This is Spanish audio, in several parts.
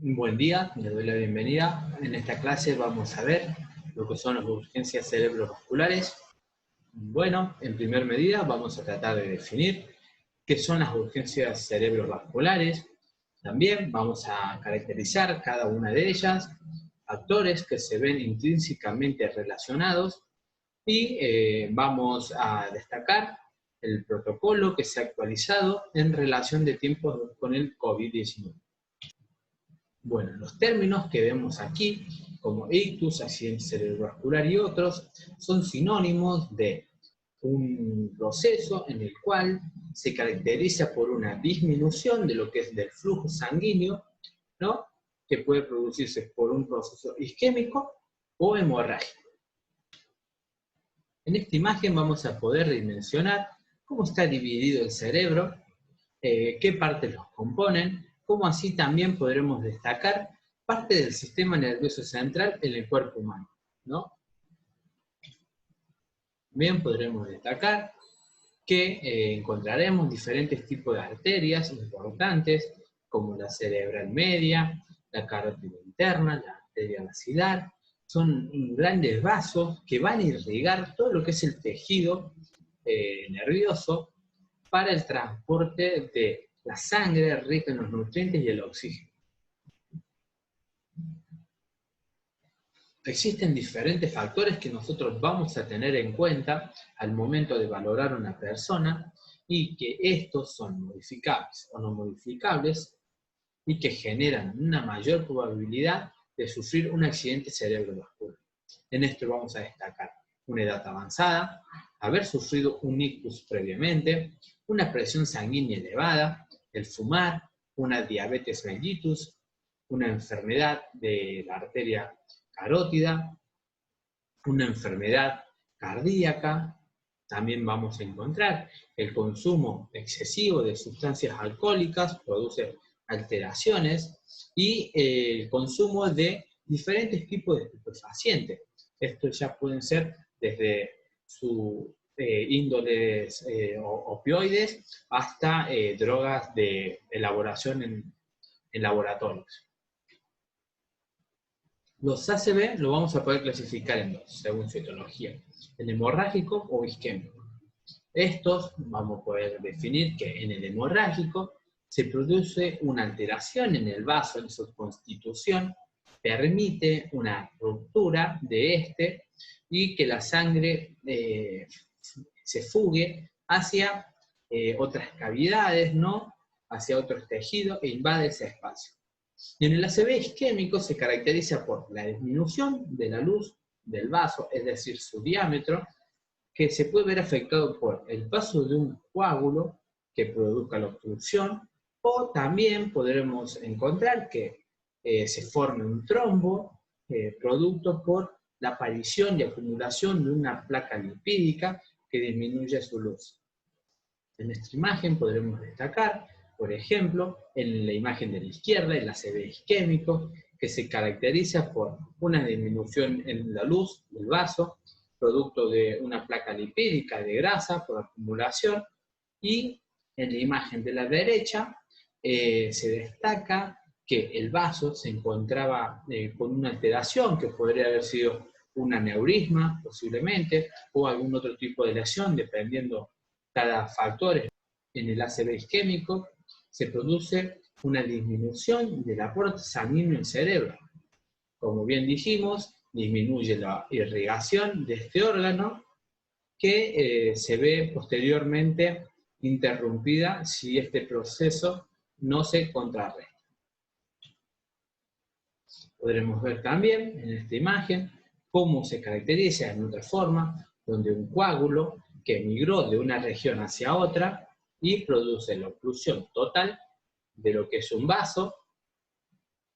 Buen día, les doy la bienvenida. En esta clase vamos a ver lo que son las urgencias cerebrovasculares. Bueno, en primer medida vamos a tratar de definir qué son las urgencias cerebrovasculares. También vamos a caracterizar cada una de ellas, factores que se ven intrínsecamente relacionados y vamos a destacar el protocolo que se ha actualizado en relación de tiempos con el COVID-19. Bueno, los términos que vemos aquí, como ictus, accidente cerebrovascular y otros, son sinónimos de un proceso en el cual se caracteriza por una disminución de lo que es del flujo sanguíneo, ¿no? Que puede producirse por un proceso isquémico o hemorrágico. En esta imagen vamos a poder dimensionar cómo está dividido el cerebro, qué partes los componen, como así también podremos destacar parte del sistema nervioso central en el cuerpo humano, ¿no? Bien, podremos destacar que encontraremos diferentes tipos de arterias importantes, como la cerebral media, la carótida interna, la arteria basilar. Son grandes vasos que van a irrigar todo lo que es el tejido nervioso para el transporte de la sangre rica en los nutrientes y el oxígeno. Existen diferentes factores que nosotros vamos a tener en cuenta al momento de valorar una persona y que estos son modificables o no modificables y que generan una mayor probabilidad de sufrir un accidente cerebrovascular. En esto vamos a destacar una edad avanzada, haber sufrido un ictus previamente, una presión sanguínea elevada, el fumar, una diabetes mellitus, una enfermedad de la arteria carótida, una enfermedad cardíaca. También vamos a encontrar el consumo excesivo de sustancias alcohólicas, produce alteraciones, y el consumo de diferentes tipos de estupefacientes. Estos ya pueden ser desde su índoles opioides hasta drogas de elaboración en laboratorios. Los ACV lo vamos a poder clasificar en dos, según su etiología, el hemorrágico o isquémico. Estos vamos a poder definir que en el hemorrágico se produce una alteración en el vaso, en su constitución, permite una ruptura de este y que la sangre se fugue hacia otras cavidades, ¿no? Hacia otros tejidos e invade ese espacio. Y en el ACV isquémico se caracteriza por la disminución de la luz del vaso, es decir, su diámetro, que se puede ver afectado por el paso de un coágulo que produzca la obstrucción, o también podremos encontrar que se forme un trombo producto por la aparición y acumulación de una placa lipídica que disminuye su luz. En esta imagen podremos destacar, por ejemplo, en la imagen de la izquierda, el ACV isquémico, que se caracteriza por una disminución en la luz del vaso, producto de una placa lipídica de grasa por acumulación, y en la imagen de la derecha se destaca que el vaso se encontraba con una alteración que podría haber sido un aneurisma posiblemente, o algún otro tipo de lesión, dependiendo cada factor. En el ACV isquémico se produce una disminución del aporte sanguíneo al cerebro. Como bien dijimos, disminuye la irrigación de este órgano que se ve posteriormente interrumpida si este proceso no se contrarresta. Podremos ver también en esta imagen cómo se caracteriza en otra forma, donde un coágulo que migró de una región hacia otra y produce la oclusión total de lo que es un vaso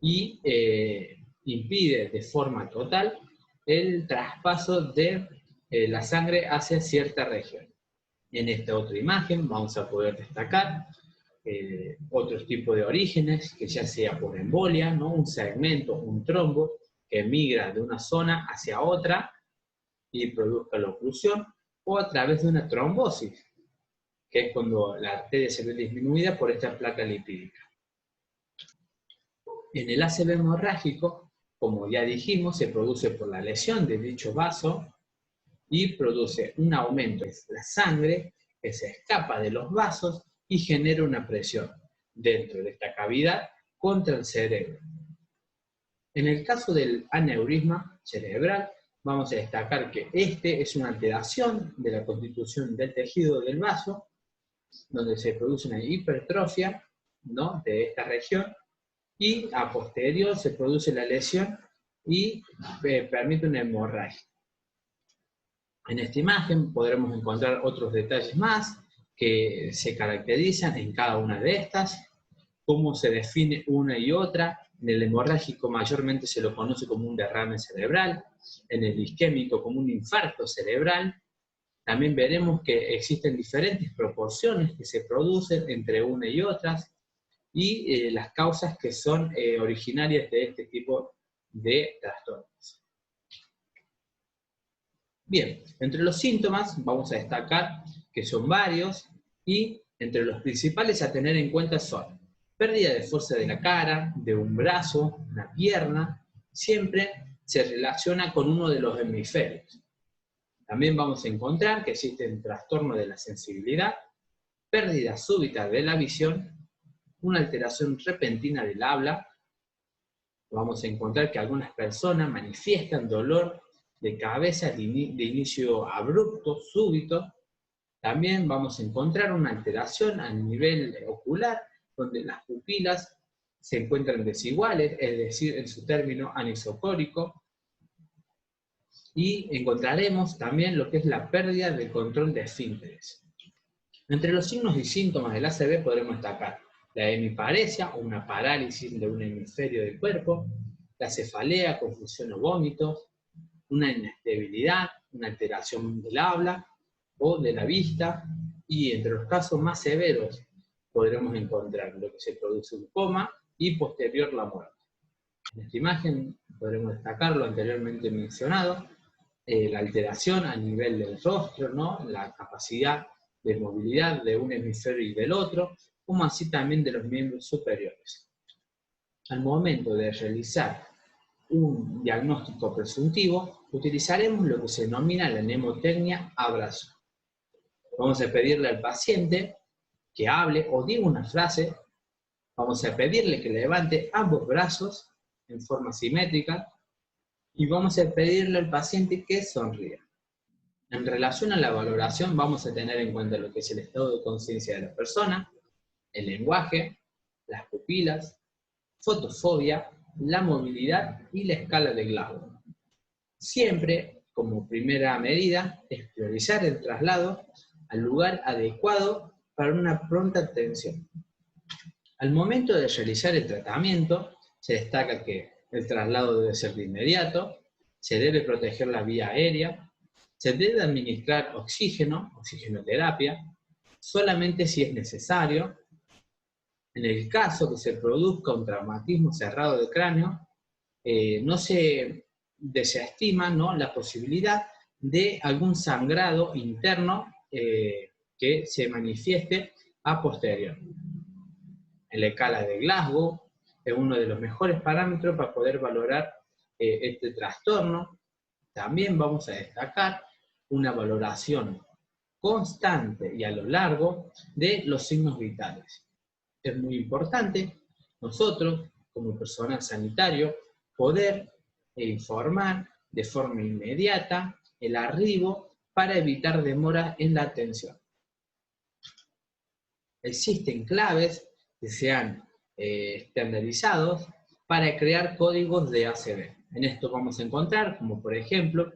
y impide de forma total el traspaso de la sangre hacia cierta región. En esta otra imagen vamos a poder destacar otros tipos de orígenes, que ya sea por embolia, ¿no? Un segmento, un trombo, que migra de una zona hacia otra y produzca la oclusión, o a través de una trombosis, que es cuando la arteria se ve disminuida por esta placa lipídica. En el ACV hemorrágico, como ya dijimos, se produce por la lesión de dicho vaso y produce un aumento de la sangre que se escapa de los vasos y genera una presión dentro de esta cavidad contra el cerebro. En el caso del aneurisma cerebral, vamos a destacar que este es una alteración de la constitución del tejido del vaso, donde se produce una hipertrofia, ¿no?, de esta región, y a posterior se produce la lesión y permite una hemorragia. En esta imagen podremos encontrar otros detalles más que se caracterizan en cada una de estas, cómo se define una y otra. En el hemorrágico mayormente se lo conoce como un derrame cerebral, en el isquémico como un infarto cerebral. También veremos que existen diferentes proporciones que se producen entre una y otras, y las causas que son originarias de este tipo de trastornos. Bien, entre los síntomas vamos a destacar que son varios, y entre los principales a tener en cuenta son pérdida de fuerza de la cara, de un brazo, una pierna, siempre se relaciona con uno de los hemisferios. También vamos a encontrar que existen trastornos de la sensibilidad, pérdida súbita de la visión, una alteración repentina del habla. Vamos a encontrar que algunas personas manifiestan dolor de cabeza de inicio abrupto, súbito. También vamos a encontrar una alteración a nivel ocular, donde las pupilas se encuentran desiguales, es decir, en su término anisocórico. Y encontraremos también lo que es la pérdida del control de esfínteres. Entre los signos y síntomas del ACV podremos destacar la hemiparesia, o una parálisis de un hemisferio del cuerpo, la cefalea, confusión o vómitos, una inestabilidad, una alteración del habla o de la vista, y entre los casos más severos podremos encontrar lo que se produce un coma y posterior la muerte. En esta imagen podremos destacar lo anteriormente mencionado, la alteración a nivel del rostro, ¿no?, la capacidad de movilidad de un hemisferio y del otro, como así también de los miembros superiores. Al momento de realizar un diagnóstico presuntivo, utilizaremos lo que se denomina la mnemotecnia abrazo. Vamos a pedirle al paciente que hable o diga una frase. Vamos a pedirle que levante ambos brazos en forma simétrica y vamos a pedirle al paciente que sonría. En relación a la valoración, vamos a tener en cuenta lo que es el estado de conciencia de la persona, el lenguaje, las pupilas, fotofobia, la movilidad y la escala de Glasgow. Siempre, como primera medida, es priorizar el traslado al lugar adecuado para una pronta atención. Al momento de realizar el tratamiento, se destaca que el traslado debe ser de inmediato, se debe proteger la vía aérea, se debe administrar oxigenoterapia, solamente si es necesario. En el caso que se produzca un traumatismo cerrado del cráneo, no se desestima, ¿no?, la posibilidad de algún sangrado interno que se manifieste a posterior. En la escala de Glasgow es uno de los mejores parámetros para poder valorar este trastorno. También vamos a destacar una valoración constante y a lo largo de los signos vitales. Es muy importante nosotros, como personal sanitario, poder informar de forma inmediata el arribo para evitar demoras en la atención. Existen claves que se han estandarizados para crear códigos de ACV. En esto vamos a encontrar, como por ejemplo,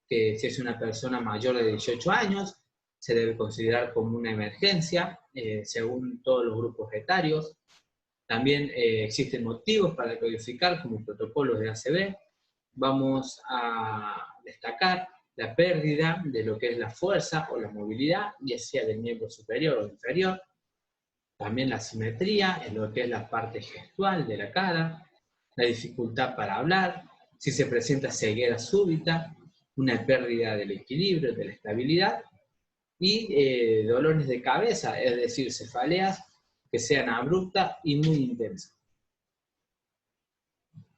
que si es una persona mayor de 18 años, se debe considerar como una emergencia, según todos los grupos etarios. También existen motivos para codificar como protocolos de ACV. Vamos a destacar la pérdida de lo que es la fuerza o la movilidad, ya sea del miembro superior o inferior. También la simetría en lo que es la parte gestual de la cara, la dificultad para hablar, si se presenta ceguera súbita, una pérdida del equilibrio, de la estabilidad, y dolores de cabeza, es decir, cefaleas que sean abruptas y muy intensas.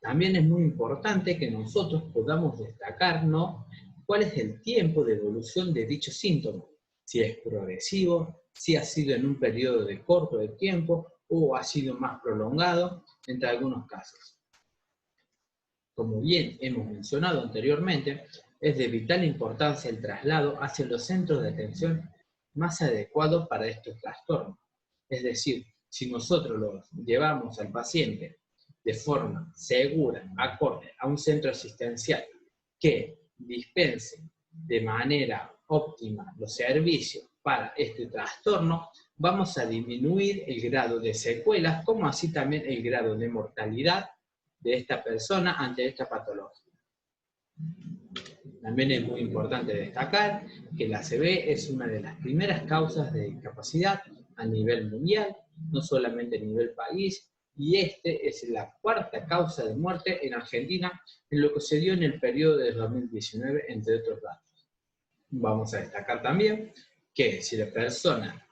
También es muy importante que nosotros podamos destacarnos cuál es el tiempo de evolución de dicho síntoma, si es progresivo, si ha sido en un periodo de corto de tiempo o ha sido más prolongado entre algunos casos. Como bien hemos mencionado anteriormente, es de vital importancia el traslado hacia los centros de atención más adecuados para estos trastornos. Es decir, si nosotros los llevamos al paciente de forma segura, acorde a un centro asistencial que dispense de manera óptima los servicios para este trastorno, vamos a disminuir el grado de secuelas, como así también el grado de mortalidad de esta persona ante esta patología. También es muy importante destacar que la ACV es una de las primeras causas de discapacidad a nivel mundial, no solamente a nivel país, y este es la cuarta causa de muerte en Argentina en lo que se dio en el periodo de 2019, entre otros datos. Vamos a destacar también que si la persona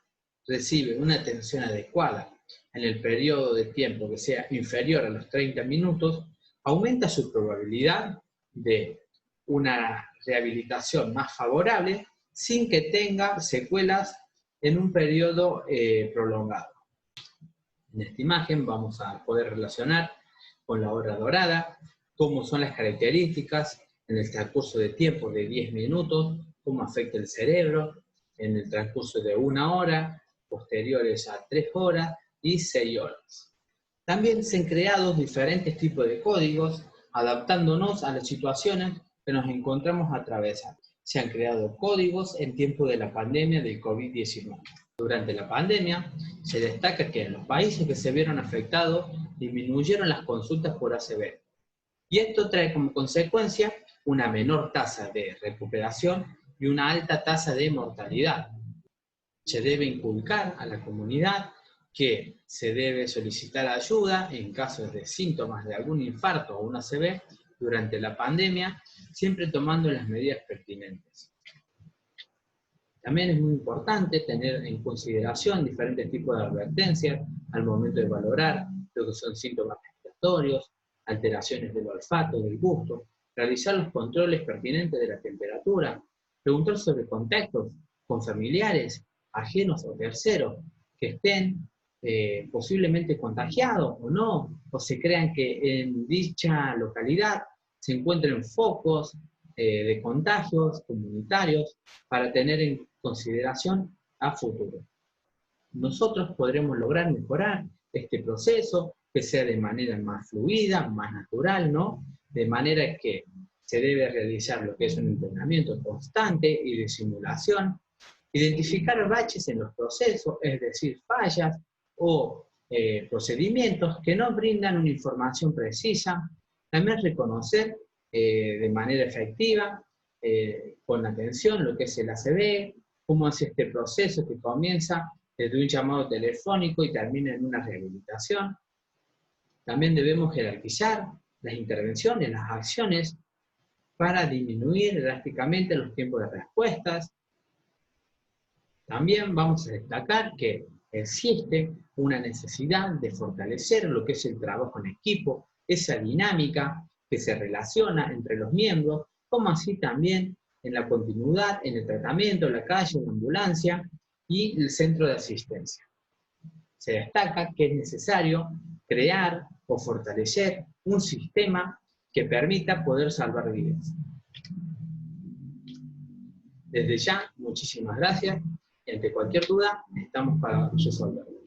recibe una atención adecuada en el periodo de tiempo que sea inferior a los 30 minutos, aumenta su probabilidad de una rehabilitación más favorable sin que tenga secuelas en un periodo prolongado. En esta imagen vamos a poder relacionar con la hora dorada, cómo son las características en el transcurso de tiempo de 10 minutos, cómo afecta el cerebro en el transcurso de 1 hora, posteriores a 3 horas y 6 horas. También se han creado diferentes tipos de códigos adaptándonos a las situaciones que nos encontramos atravesando. Se han creado códigos en tiempo de la pandemia del COVID-19. Durante la pandemia, se destaca que en los países que se vieron afectados disminuyeron las consultas por ACV. Y esto trae como consecuencia una menor tasa de recuperación y una alta tasa de mortalidad. Se debe inculcar a la comunidad que se debe solicitar ayuda en casos de síntomas de algún infarto o una ACV durante la pandemia, siempre tomando las medidas pertinentes. También es muy importante tener en consideración diferentes tipos de advertencias al momento de valorar lo que son síntomas respiratorios, alteraciones del olfato, del gusto, realizar los controles pertinentes de la temperatura, preguntar sobre contactos con familiares, ajenos o terceros que estén posiblemente contagiados o no, o se crean que en dicha localidad se encuentren focos de contagios comunitarios para tener en consideración a futuro. Nosotros podremos lograr mejorar este proceso, que sea de manera más fluida, más natural, ¿no? De manera que se debe realizar lo que es un entrenamiento constante y de simulación, identificar baches en los procesos, es decir, fallas o procedimientos que no brindan una información precisa, también reconocer de manera efectiva, con atención, lo que es el ACV, cómo es este proceso que comienza desde un llamado telefónico y termina en una rehabilitación. También debemos jerarquizar las intervenciones, las acciones, para disminuir drásticamente los tiempos de respuestas. También vamos a destacar que existe una necesidad de fortalecer lo que es el trabajo en equipo, esa dinámica que se relaciona entre los miembros, como así también en la continuidad, en el tratamiento, la calle, la ambulancia y el centro de asistencia. Se destaca que es necesario crear o fortalecer un sistema que permita poder salvar vidas. Desde ya, muchísimas gracias y ante cualquier duda estamos para resolverlo.